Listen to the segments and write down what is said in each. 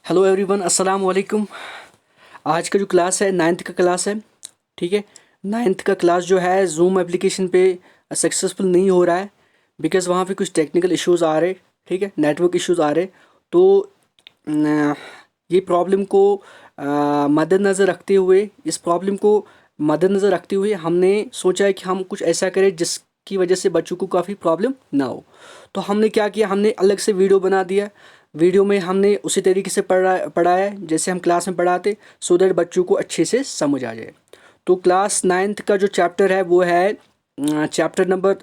Hello everyone, अस्सलाम वालेकुम। आज का जो क्लास है नाइन्थ का क्लास है। ठीक है, नाइन्थ का क्लास जो है जूम एप्लीकेशन पे सक्सेसफुल नहीं हो रहा है बिकॉज़ वहाँ पे कुछ टेक्निकल इश्यूज़ आ रहे। ठीक है, नेटवर्क इश्यूज़ आ रहे। तो न, ये प्रॉब्लम को मद्देनज़र रखते हुए इस प्रॉब्लम को मद्देनज़र रखते हुए हमने सोचा है कि हम कुछ ऐसा करें जिसकी वजह से बच्चों को काफ़ी प्रॉब्लम ना हो। तो हमने क्या किया, हमने अलग से वीडियो बना दिया। वीडियो में हमने उसी तरीके से पढ़ाया जैसे हम क्लास में पढ़ाते, सो दैट बच्चों को अच्छे से समझ आ जाए। तो क्लास नाइन्थ का जो चैप्टर है वो है चैप्टर नंबर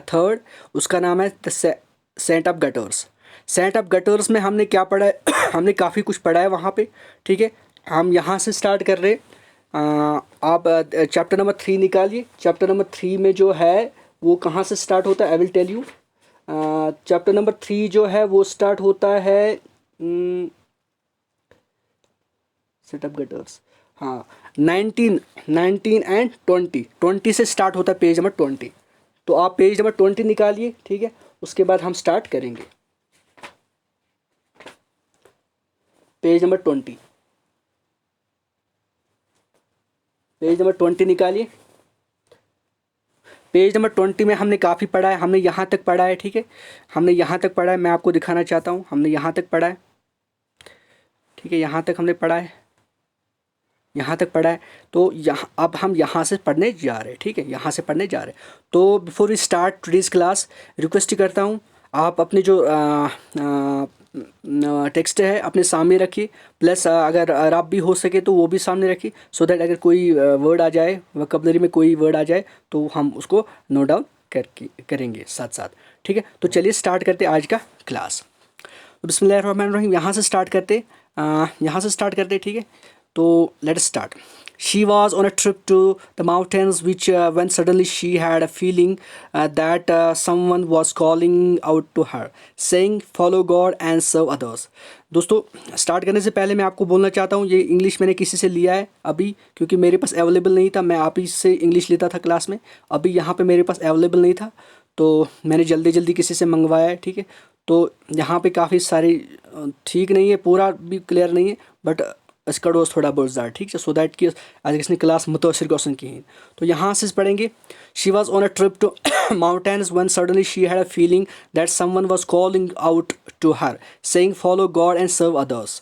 थर्ड। उसका नाम है the Saint of Gutters. Saint of Gutters में हमने क्या पढ़ा है हमने काफ़ी कुछ पढ़ा है वहाँ पे। ठीक है, हम यहाँ से स्टार्ट कर रहे। आप चैप्टर नंबर 3 निकालिए। चैप्टर नंबर 3 में जो है वो कहाँ से स्टार्ट होता है, I will tell you. Chapter number 3 जो है वो स्टार्ट होता है सेट अप गटर्स। हाँ, 19 एंड 20 से स्टार्ट होता है, पेज नंबर 20। तो आप पेज नंबर 20 निकालिए। ठीक है, उसके बाद हम स्टार्ट करेंगे। पेज नंबर 20, पेज नंबर 20 निकालिए। पेज नंबर 20 में हमने काफ़ी पढ़ा है, हमने यहाँ तक पढ़ा है। ठीक है, हमने यहाँ तक पढ़ा है, मैं आपको दिखाना चाहता हूँ। हमने यहाँ तक पढ़ा है। ठीक है, यहाँ तक हमने पढ़ा है, यहाँ तक पढ़ा है। तो यहाँ अब हम यहाँ से पढ़ने जा रहे हैं। ठीक है, यहाँ से पढ़ने जा रहे हैं। तो before we start today's class, request करता हूँ आप अपने जो टेक्स्ट है अपने सामने रखिए। प्लस अगर आप भी हो सके तो वो भी सामने रखिए, सो दैट अगर कोई वर्ड आ जाए, वोकैबुलरी में कोई वर्ड आ जाए तो हम उसको नोट डाउन करेंगे साथ साथ। ठीक है, तो चलिए स्टार्ट करते आज का क्लास। तो बिस्मिल्लाहिर्रहमानिर्रहीम, यहाँ से स्टार्ट करते। ठीक है, तो let start. She was on a trip to the mountains which when suddenly she had a feeling that someone was calling out to her saying follow God and serve others। दोस्तों, start करने से पहले मैं आपको बोलना चाहता हूँ, ये इंग्लिश मैंने किसी से लिया है अभी, क्योंकि मेरे पास अवेलेबल नहीं था। मैं आप ही से इंग्लिश लेता था क्लास में, अभी यहाँ पे मेरे पास अवेलेबल नहीं था तो मैंने जल्दी जल्दी किसी से मंगवाया है। ठीक है, तो यहाँ पे काफ़ी सारी ठीक नहीं है, पूरा भी क्लियर नहीं है, बट इसका डोज थोड़ा बहुत ज़्यादा। ठीक है, सो दैट कि आज किसने क्लास मुतासर क्वेश्चन की हैं। तो यहाँ से पढ़ेंगे। She was on a trip to mountains when suddenly she had a feeling that someone was calling out to her saying follow God and serve others.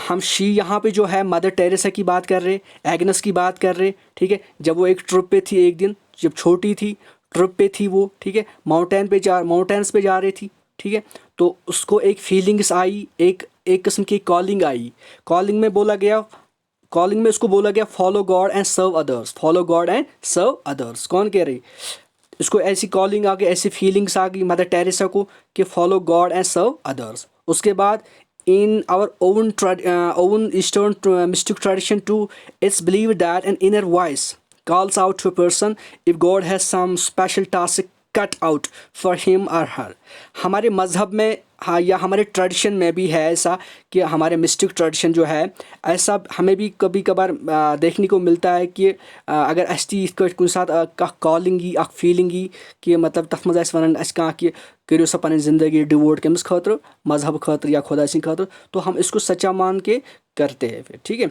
हम शी यहाँ पे जो है मदर टेरेसा की बात कर रहे, एग्नस की बात कर रहे। ठीक है, जब वो एक ट्रिप पे थी, एक दिन जब छोटी थी ट्रिप पे थी वो। ठीक है, माउंटेन्स पे जा रही थी। ठीक है, तो उसको एक फीलिंग्स आई, एक किस्म की कॉलिंग आई। कॉलिंग में उसको बोला गया follow God and serve others. Follow God and serve others कौन कह रही? इसको ऐसी कॉलिंग आ गई, ऐसी फीलिंग्स आ गई मदर टेरेसा को कि follow God and serve others. उसके बाद in our own Eastern mystic tradition too, it's believed that an inner voice calls out to a person if God has some special task cut out for him or her। हमारे मज़हब में, हाँ, या हमारे tradition में भी है ऐसा कि हमारे मिस्टिक ट्रेडिशन जो है, ऐसा हमें भी कभी कभार देखने को मिलता है कि अगर अस्ती कुछ साथ कॉलिंग ही फीलिंग ही कि मतलब तथ मज वन कि करो सा पन ज़िंदगी डिवोट कमिस खतर, मजहब खतर या खुदा सी खतर, तो हम इसको सच्चा मान के करते हैं फिर। ठीक है,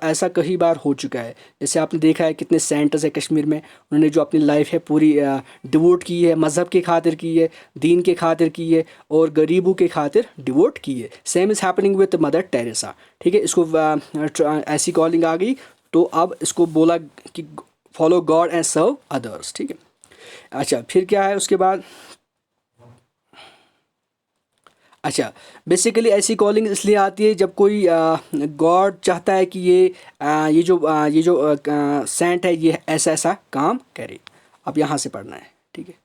ऐसा कई बार हो चुका है। जैसे आपने देखा है कितने सेंटर्स है कश्मीर में, उन्होंने जो अपनी लाइफ है पूरी डिवोट की है, मज़हब के खातिर की है, दीन के खातिर की है और गरीबों के खातिर डिवोट की है। Same is happening with mother Teresa. ठीक है, इसको ऐसी कॉलिंग आ गई तो अब इसको बोला कि follow God and serve others. ठीक है, अच्छा फिर क्या है उसके बाद? अच्छा, बेसिकली ऐसी कॉलिंग इसलिए आती है जब कोई गॉड चाहता है कि ये जो सेंट है ये ऐसा ऐसा काम करे। अब यहाँ से पढ़ना है। ठीक है,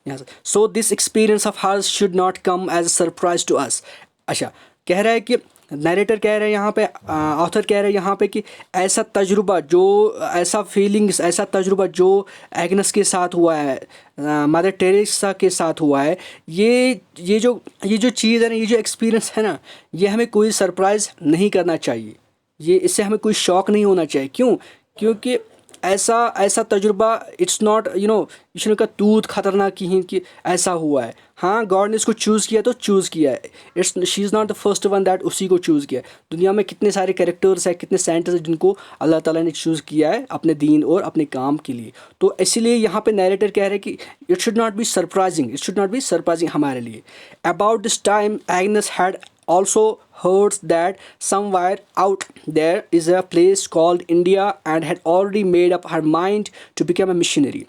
यहाँ से so this experience of hers should not come as a surprise to us. अच्छा, कह रहा है कि नरेटर कह रहे हैं यहाँ पे, ऑथर कह रहे हैं यहाँ पे कि ऐसा तजुर्बा जो, ऐसा फीलिंग्स, ऐसा तजुर्बा जो एग्नस के साथ हुआ है, मदर टेरेसा के साथ हुआ है, ये जो चीज़ है ना, ये जो एक्सपीरियंस है ना, ये हमें कोई सरप्राइज़ नहीं करना चाहिए। ये इससे हमें कोई शौक नहीं होना चाहिए। क्यों? क्योंकि ऐसा ऐसा तजुर्बा, इट्स नॉट यह छुन तूत खतरनाक कहें कि ऐसा हुआ है। हाँ, गॉड ने इसको चूज़ किया तो चूज़ किया है, it's she is not the first one that उसी को चूज़ किया। दुनिया में कितने सारे कैरेक्टर्स हैं, कितने साइंटिस्ट हैं जिनको अल्लाह ताला ने चूज़ किया है अपने दीन और अपने काम के लिए। तो इसीलिए यहाँ पे नैरेटर कह रहे हैं कि it should not be surprising, it should not be surprising हमारे लिए। About this time Agnes had also heard that somewhere out there is a place called India and had already made up her mind to become a missionary।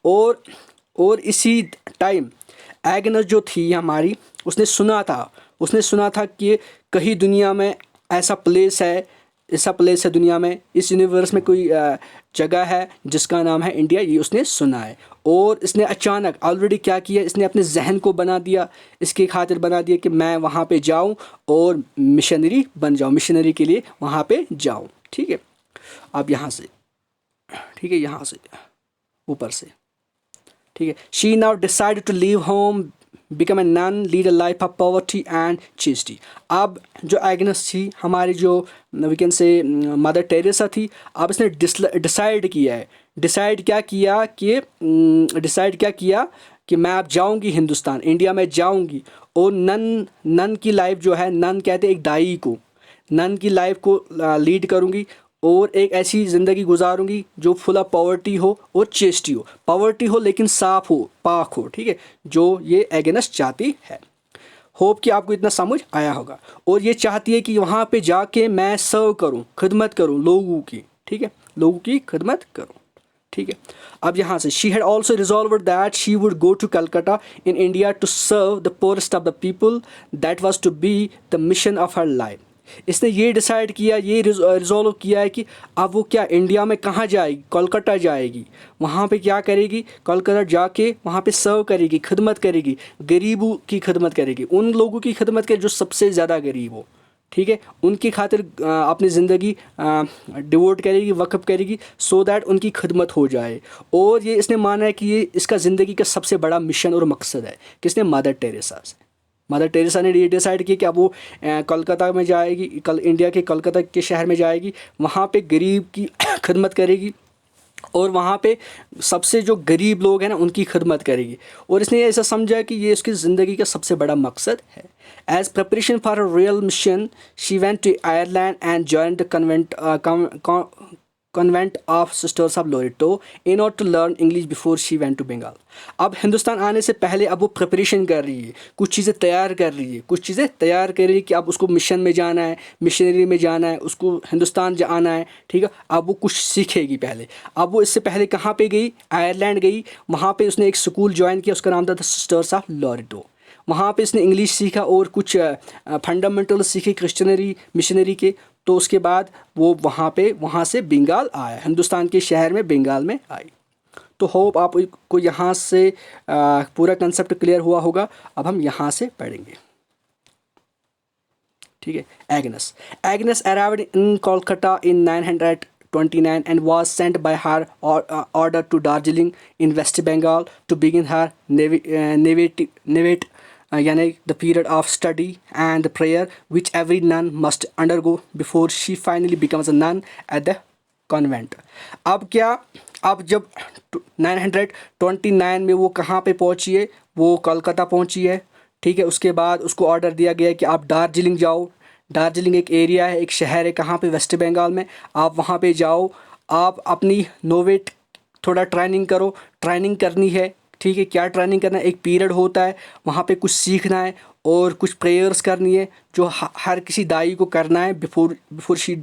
और इसी time Agnes जो थी हमारी, उसने सुना था कि कहीं दुनिया में ऐसा प्लेस है दुनिया में, इस यूनिवर्स में कोई जगह है जिसका नाम है इंडिया, ये उसने सुना है। और इसने अचानक ऑलरेडी क्या किया, इसने अपने जहन को बना दिया, इसके खातिर बना दिया कि मैं वहाँ पे जाऊँ और मिशनरी बन जाऊँ, मिशनरी के लिए वहाँ पे जाऊँ। ठीक है, अब यहाँ से, ठीक है, यहाँ से ऊपर से, ठीक है। She now decided to leave home, become a nun, lead a life of poverty and chastity. अब जो एग्नेस थी हमारी, जो we can say Mother Teresa थी, अब इसने डिसाइड क्या किया कि मैं अब जाऊंगी हिंदुस्तान, इंडिया में जाऊंगी और नन की लाइफ जो है, नन कहते हैं एक दाई को, नन की लाइफ को लीड करूंगी और एक ऐसी ज़िंदगी गुजारूंगी जो फुल ऑफ पॉवर्टी हो और चेस्टी हो, पॉवर्टी हो लेकिन साफ हो, पाक हो। ठीक है, जो ये एग्नेस चाहती है। होप कि आपको इतना समझ आया होगा। और ये चाहती है कि वहाँ पे जाके मैं सर्व करूँ, खिदमत करूँ लोगों की। ठीक है, लोगों की खिदमत करूँ। ठीक है, अब यहाँ से she had also resolved that she would go to Calcutta in India to serve the poorest of the people, that was to be the mission of her life. इसने ये डिसाइड किया, ये रिजॉल्व किया है कि अब वो क्या इंडिया में कहाँ जाएगी, कोलकाता जाएगी, वहाँ पे क्या करेगी, कोलकाता जाके वहाँ पे सर्व करेगी, खिदमत करेगी, गरीबों की खिदमत करेगी, उन लोगों की खिदमत करेगी जो सबसे ज़्यादा गरीब हो। ठीक है, उनकी खातिर अपनी ज़िंदगी डिवोट करेगी, वक्फ करेगी, सो दैट उनकी खिदमत हो जाए। और ये इसने माना है कि ये इसका ज़िंदगी का सबसे बड़ा मिशन और मकसद है। किसने? मदर टेरेसा से। मदर टेरेसा ने ये डिसाइड किया कि अब वो कोलकाता में जाएगी, इंडिया के कोलकाता के शहर में जाएगी, वहाँ पे गरीब की खिदमत करेगी और वहाँ पे सबसे जो गरीब लोग हैं ना उनकी खिदमत करेगी। और इसने ऐसा समझा कि ये उसकी ज़िंदगी का सबसे बड़ा मकसद है। As preparation for a real mission she went to Ireland and joined the convent of sisters of Loreto in order to learn English before she went to Bengal. अब हिंदुस्तान आने से पहले अब वो प्रिपरेशन कर रही है, कुछ चीज़ें तैयार कर रही है, कि अब उसको मिशन में जाना है, मिशनरी में जाना है, उसको हिंदुस्तान जाना है। ठीक है, अब वो कुछ सीखेगी पहले। अब वो इससे पहले कहाँ पे गई? आयरलैंड गई। वहाँ पे उसने एक स्कूल ज्वाइन किया, उसका नाम था द सिस्टर्स ऑफ लोरेटो। वहाँ पे इसने इंग्लिश सीखा और कुछ फंडामेंटल सीखे क्रिश्चियनरी मिशनरी के। तो उसके बाद वो वहाँ से बंगाल आया, हिंदुस्तान के शहर में बंगाल में आई। तो होप आपको यहाँ से पूरा कंसेप्ट क्लियर हुआ होगा। अब हम यहाँ से पढ़ेंगे। ठीक है, Agnes arrived in Kolkata in 929 and was sent by her order to Darjeeling in West Bengal to begin her यानी the period of study and the prayer which every nun must undergo before she finally becomes a nun at the convent। अब जब 929 में वो कहाँ पे पहुँची है? वो कोलकाता पहुँची है। ठीक है, उसके बाद उसको ऑर्डर दिया गया कि आप दार्जिलिंग जाओ। दार्जिलिंग एक एरिया है, एक शहर है, कहाँ पे? वेस्ट बंगाल में। आप वहाँ पे जाओ, आप अपनी नोवेट थोड़ा ट्रेनिंग करो, ट्रेनिंग करनी है। ठीक है, क्या ट्रेनिंग करना है? एक पीरियड होता है, वहाँ पे कुछ सीखना है और कुछ प्रेयर्स करनी है जो हर किसी दाई को करना है before she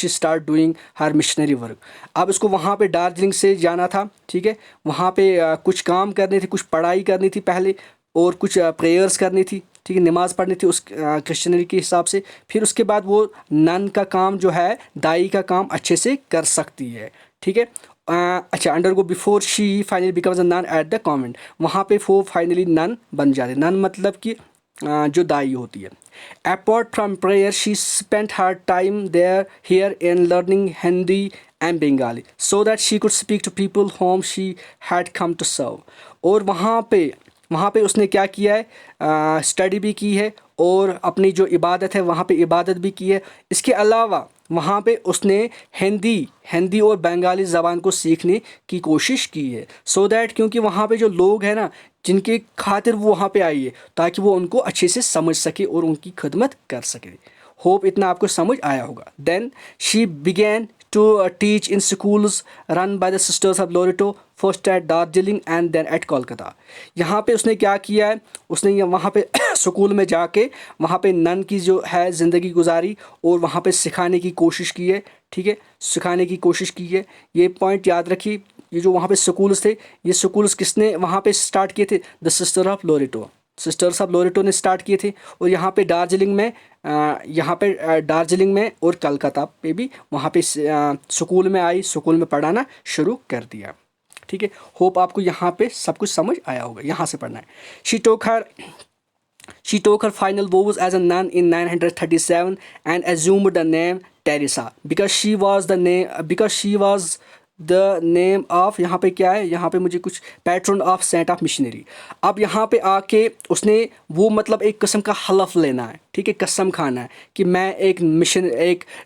start doing her missionary work. अब इसको वहाँ पे दार्जिलिंग से जाना था। ठीक है, वहाँ पे कुछ काम करने थे, कुछ पढ़ाई करनी थी पहले और कुछ प्रेयर्स करनी थी। ठीक है, नमाज़ पढ़नी थी उस क्रिश्चियनरी के हिसाब से। फिर उसके बाद वो नन का काम जो है, दाई का काम अच्छे से कर सकती है। ठीक है, अच्छा, undergo before she finally becomes a nun at the convent. वहाँ पे वो फाइनली नन बन जाते। नन मतलब कि जो दाई होती है। Apart from prayer she spent her time there here in learning Hindi and Bengali so that she could speak to people home she had come to serve. और वहाँ पे उसने क्या किया है? स्टडी भी की है और अपनी जो इबादत है वहाँ पे इबादत भी की है। इसके अलावा वहाँ पे उसने हिंदी और बंगाली ज़बान को सीखने की कोशिश की है, सो दैट क्योंकि वहाँ पे जो लोग हैं ना जिनके खातिर वो वहाँ पे आई है, ताकि वो उनको अच्छे से समझ सके और उनकी खिदमत कर सके। होप इतना आपको समझ आया होगा। Then she began to teach in schools run by the sisters of Loreto, first at Darjeeling and then at Kolkata. यहाँ पे उसने क्या किया है, उसने वहाँ पे स्कूल में जाके वहाँ पे नन की जो है ज़िंदगी गुजारी और वहाँ पे सिखाने की कोशिश की है। ठीक है, सिखाने की कोशिश की है। ये पॉइंट याद रखिए। ये जो वहाँ पे स्कूल्स थे, ये स्कूल्स किसने वहाँ पे स्टार्ट किए थे? द सिस्टर्स ऑफ लोरेटो ने स्टार्ट किए थे। और यहाँ पे दार्जिलिंग में और कलकत्ता पे भी वहाँ पे स्कूल में आई, स्कूल में पढ़ाना शुरू कर दिया। ठीक है, होप आपको यहाँ पे सब कुछ समझ आया होगा। यहाँ से पढ़ना है। She took her final vows as a nun in 937 and assumed the name Teresa because she was the name of, यहाँ पे क्या है, यहाँ पे मुझे कुछ patron of saint of missionary. अब यहाँ पे आके उसने वो मतलब एक किस्म का हलफ लेना है। ठीक है, कसम खाना है कि मैं एक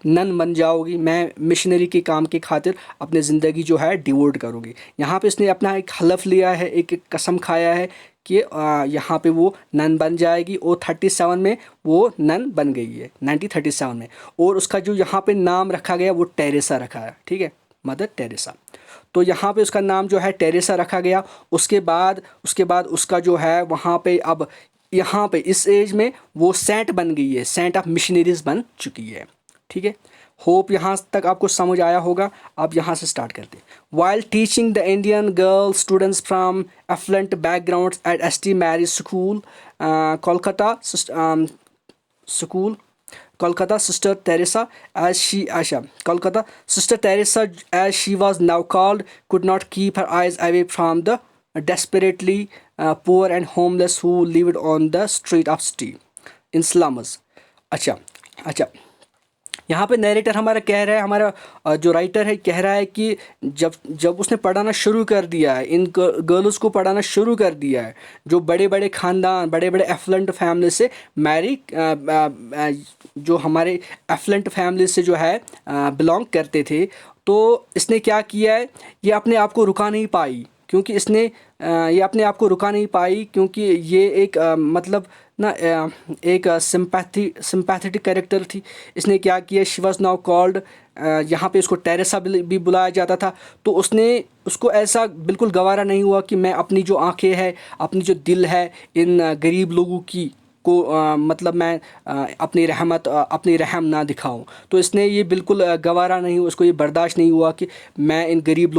नन बन जाऊँगी, मैं मिशनरी के काम के खातिर अपनी ज़िंदगी जो है डिवोट करूँगी। यहाँ पे उसने अपना एक हलफ लिया है, एक कसम खाया है कि यहाँ पे वो नन बन जाएगी। और 37 में वो नन बन गई है, 1937 में। और उसका जो यहाँ पे नाम रखा गया वो टेरेसा रखा है। ठीक है, मदर टेरेसा। तो यहाँ पे उसका नाम जो है टेरेसा रखा गया। उसके बाद उसका जो है वहाँ पे अब यहाँ पे इस एज में वो सेंट बन गई है, सेंट ऑफ मिशनरीज बन चुकी है। ठीक है, होप यहाँ तक आपको समझ आया होगा। अब यहाँ से स्टार्ट करते हैं। While teaching the Indian girl students from affluent backgrounds at ST. Mary's school Kolkata, Sister Teresa, as she was now called, could not keep her eyes away from the desperately poor and homeless who lived on the street of city in slums. अच्छा, यहाँ पे narrator हमारा कह रहा है, हमारा जो writer है कह रहा है कि जब उसने पढ़ाना शुरू कर दिया है, इन गर्ल्स को पढ़ाना शुरू कर दिया है जो बड़े बड़े ख़ानदान, बड़े बड़े एफ्लुएंट फैमिली से जो हमारे एफ्लुएंट फैमिली से जो है बिलोंग करते थे, तो इसने क्या किया है, ये अपने आप को रुका नहीं पाई क्योंकि ये एक मतलब ना एक सिंपैथेटिक कैरेक्टर थी। इसने क्या किया, शी वॉज नाउ कॉल्ड, यहाँ पे उसको टेरेसा भी बुलाया जाता था। तो उसको ऐसा बिल्कुल गवारा नहीं हुआ कि मैं अपनी जो आंखें हैं, अपनी जो दिल है इन गरीब लोगों की को मतलब मैं अपनी रहम ना दिखाऊं। तो इसने ये बिल्कुल गवारा नहीं हुआ, उसको ये बर्दाश्त नहीं हुआ कि मैं इन गरीब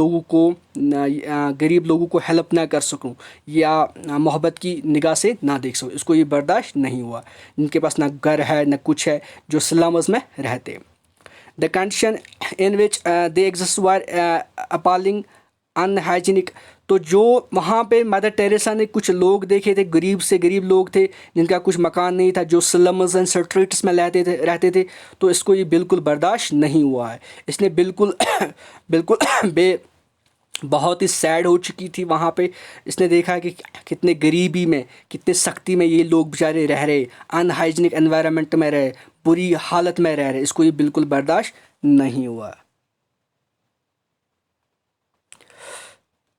लोगों को हेल्प ना कर सकूं या मोहब्बत की निगाह से ना देख सकूं। इसको ये बर्दाश्त नहीं हुआ। इनके पास ना घर है ना कुछ है, जो स्लम्स में रहते। The condition in which they exist were appalling unhygienic. तो जो वहाँ पे मदर टेरेसा ने कुछ लोग देखे थे, गरीब से गरीब लोग थे जिनका कुछ मकान नहीं था, जो स्लम्स एंड स्ट्रीट्स में रहते थे। तो इसको ये बिल्कुल बर्दाश्त नहीं हुआ है। इसने बिल्कुल बहुत ही सैड हो चुकी थी वहाँ पे। इसने देखा कि कितने गरीबी में, कितने सख्ती में ये लोग बेचारे रह रहे, अनहाइजीनिक एनवायरनमेंट में रहे, बुरी हालत में रह रहे। इसको ये बिल्कुल बर्दाश्त नहीं हुआ।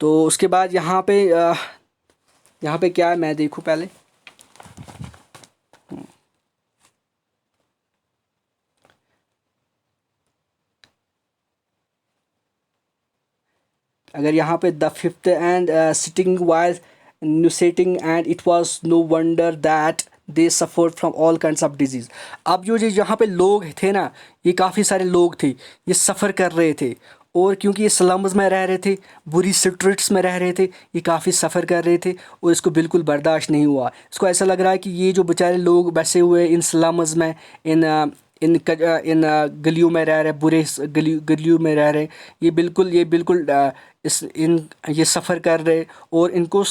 तो उसके बाद यहाँ पे क्या है, मैं देखूँ पहले। अगर यहाँ पे the fifth and sitting wise new setting and it was no wonder that they suffered from all kinds of disease. अब जो यहाँ पे लोग थे ना, ये काफ़ी सारे लोग थे, ये सफ़र कर रहे थे। और क्योंकि ये स्लम्स में रह रहे थे, बुरी स्ट्रीट्स में रह रहे थे, ये काफ़ी सफ़र कर रहे थे और इसको बिल्कुल बर्दाश्त नहीं हुआ। इसको ऐसा लग रहा है कि ये जो बेचारे लोग बसे हुए इन स्लम्स में, इन गलियों में रह रहे, बुरे गलियों में रह रहे, ये बिल्कुल ये सफ़र कर रहे और इनको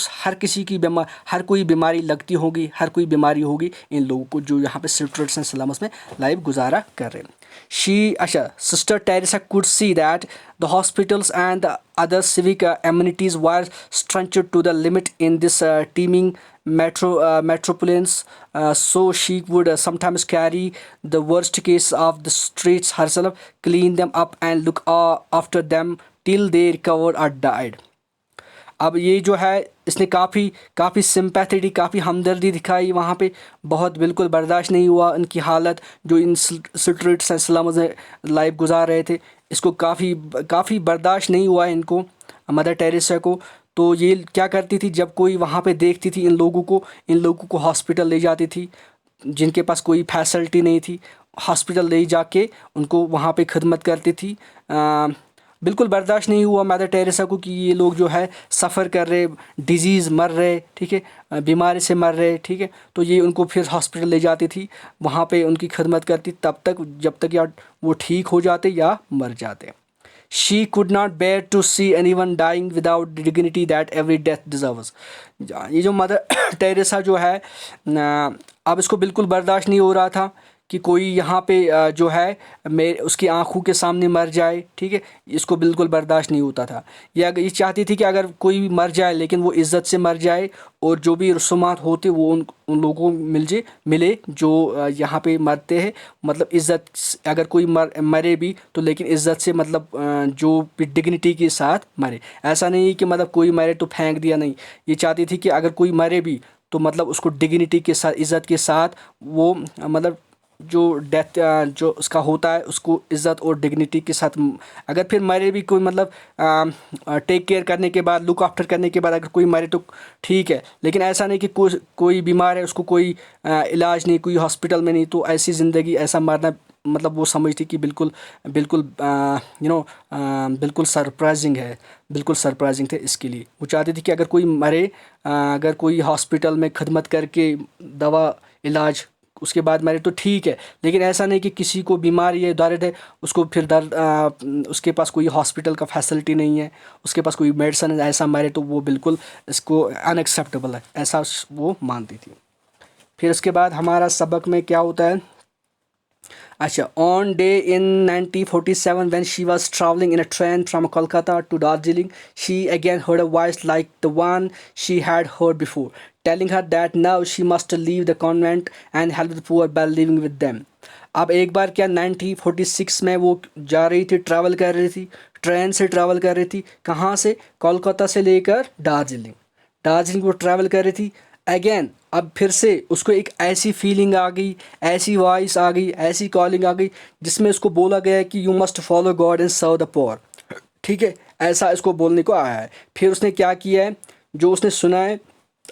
हर कोई बीमारी लगती होगी, हर कोई बीमारी होगी इन लोगों को जो यहाँ पे स्ट्रीट्स एंड स्लम्स में लाइफ गुजारा कर रहे हैं। Sister Teresa could see that the hospitals and the other civic amenities were stretched to the limit in this teeming metropolis. So she would sometimes carry the worst case of the streets herself, clean them up, and look after them till they recovered or died. अब ये जो है इसने काफ़ी sympathetic, काफ़ी हमदर्दी दिखाई वहाँ पे। बहुत बिल्कुल बर्दाश्त नहीं हुआ उनकी हालत, जो इन स्ट्रीट्स एंड स्लम्स में लाइफ गुजार रहे थे। इसको काफ़ी बर्दाश्त नहीं हुआ इनको, मदर टेरेसा को। तो ये क्या करती थी, जब कोई वहाँ पे देखती थी इन लोगों को हॉस्पिटल ले जाती थी, जिनके पास कोई फैसिलिटी नहीं थी, हॉस्पिटल ले जाके उनको वहाँ पे खिदमत करती थी। बिल्कुल बर्दाश्त नहीं हुआ मदर टेरेसा को कि ये लोग जो है सफ़र कर रहे, डिजीज़ मर रहे, ठीक है, बीमारी से मर रहे, ठीक है। तो ये उनको फिर हॉस्पिटल ले जाती थी, वहाँ पे उनकी खिदमत करती तब तक जब तक या वो ठीक हो जाते या मर जाते। She could not bear to see anyone dying without the dignity that every death deserves. ये जो मदर टेरेसा जो है, अब इसको बिल्कुल बर्दाश्त नहीं हो रहा था कि कोई यहाँ पे जो है उसकी आंखों के सामने मर जाए, ठीक है। इसको बिल्कुल बर्दाश्त नहीं होता था। ये चाहती थी कि अगर कोई मर जाए लेकिन वो इज़्ज़त से मर जाए, और जो भी रसूमात होते वो उन लोगों को मिले जो यहाँ पे मरते हैं। मतलब इज़्ज़त, अगर कोई मरे भी तो लेकिन इज़्ज़त से, मतलब जो डिग्निटी के साथ मरे। ऐसा नहीं कि मतलब कोई मरे तो फेंक दिया, नहीं। ये चाहती थी कि अगर कोई मरे भी तो मतलब उसको डिग्निटी के साथ, इज़्ज़त के साथ, वो मतलब जो डेथ जो उसका होता है उसको इज़्ज़त और डिग्निटी के साथ, अगर फिर मरे भी कोई, मतलब टेक केयर करने के बाद, लुक आफ्टर करने के बाद अगर कोई मरे तो ठीक है। लेकिन ऐसा नहीं कि कोई बीमार है, उसको कोई इलाज नहीं, कोई हॉस्पिटल में नहीं, तो ऐसी ज़िंदगी, ऐसा मरना, मतलब वो समझती कि बिल्कुल बिल्कुल सरप्राइजिंग थे इसके लिए। वो चाहती थी कि अगर कोई मरे, अगर कोई हॉस्पिटल में खिदमत करके दवा इलाज उसके बाद मरे तो ठीक है। लेकिन ऐसा नहीं कि किसी को बीमारी है, दर्द है, उसको फिर उसके पास कोई हॉस्पिटल का फैसिलिटी नहीं है, उसके पास कोई मेडिसिन है, ऐसा मरे तो वो बिल्कुल इसको अनएक्सेप्टेबल है, ऐसा वो मानती थी। फिर उसके बाद हमारा सबक में क्या होता है। On day in 1947 when she was traveling in a train from Kolkata to Darjeeling, she again heard a voice like the one she had heard before, telling her that now she must leave the convent and help the poor by living with them. अब एक बार क्या 1946 में वो जा रही थी, travel कर रही थी, ट्रेन से ट्रैवल कर रही थी। कहाँ से? कोलकाता से लेकर दार्जिलिंग वो ट्रैवल कर रही थी। अगेन अब फिर से उसको एक ऐसी फीलिंग आ गई, ऐसी वॉइस आ गई, ऐसी कॉलिंग आ गई जिसमें उसको बोला गया है कि you must follow God and serve the poor, ठीक है। ऐसा इसको बोलने को आया है। फिर उसने क्या किया है, जो उसने सुना है,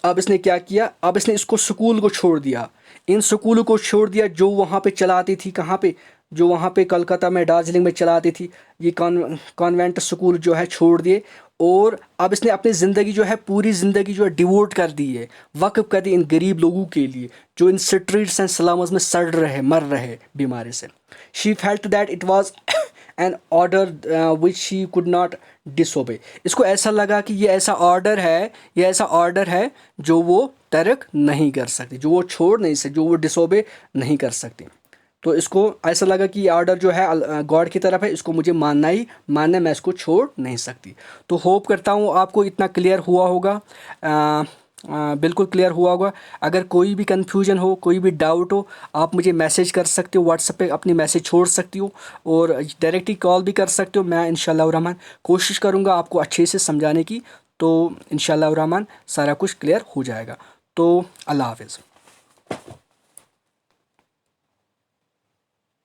अब इसने क्या किया, अब इसने इसको स्कूल को छोड़ दिया, इन स्कूलों को छोड़ दिया जो वहाँ पे चलाती थी। कहाँ पे? जो वहाँ पे कलकत्ता में, दार्जिलिंग में चलाती थी। ये कॉन्वेंट स्कूल जो है छोड़ दिए, और अब इसने अपनी ज़िंदगी जो है, पूरी ज़िंदगी जो है डिवोट कर दी है, वक्फ कर दी इन गरीब लोगों के लिए जो इन स्ट्रीट्स एंड स्लम्स में सड़ रहे, मर रहे बीमारी से। She felt that it was an order which she could not disobey. इसको ऐसा लगा कि ये ऐसा ऑर्डर है जो वो तर्क नहीं कर सकती, जो वो छोड़ नहीं सकती, जो वो डिसोबे नहीं कर सकती। तो इसको ऐसा लगा कि ये ऑर्डर जो है गॉड की तरफ है, इसको मुझे मानना, मैं इसको छोड़ नहीं सकती। तो होप करता हूँ आपको इतना क्लियर हुआ होगा, बिल्कुल क्लियर हुआ होगा। अगर कोई भी कन्फ्यूजन हो, कोई भी डाउट हो, आप मुझे मैसेज कर सकते हो, व्हाट्सएप पे अपनी मैसेज छोड़ सकती हो, और डायरेक्टली कॉल भी कर सकते हो। मैं इंशाअल्लाह रहमान कोशिश करूँगा आपको अच्छे से समझाने की। तो इंशाअल्लाह रहमान सारा कुछ क्लियर हो जाएगा। तो अल्लाह हाफ़िज़।